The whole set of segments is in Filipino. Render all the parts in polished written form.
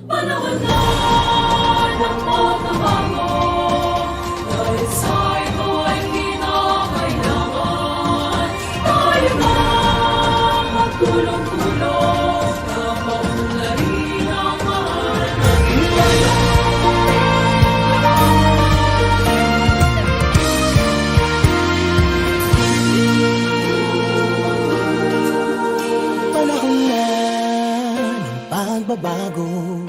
Panahon na ng pagbabago, dahil sa ito ay kinakailangan tayo na magtulong-tulong na maunlarin ang mahal natin ngayon. Panahon na ng pagbabago,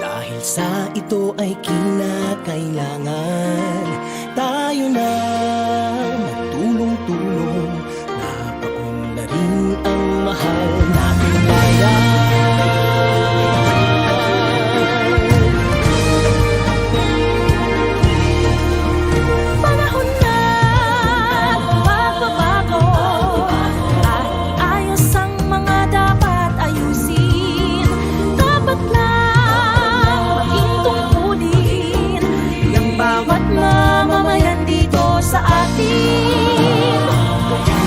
dahil sa ito ay kinakailangan tayo na magtulong-tulong na paunlarin ang mahal nating bayan. Panahon na ng pagbabago, at iayos ang mga dapat ayusin. Dapat lang maging tungkulin ng bawat mamamayan dito sa atin.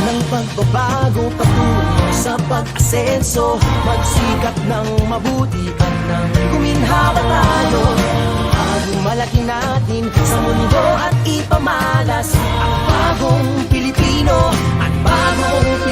Ng pagbabago patungo sa pag-asenso, magsikap ng mabuti at nang guminhawa tayo. Malaki natin sa mundo at ipamalas ang bagong Pilipino at bagong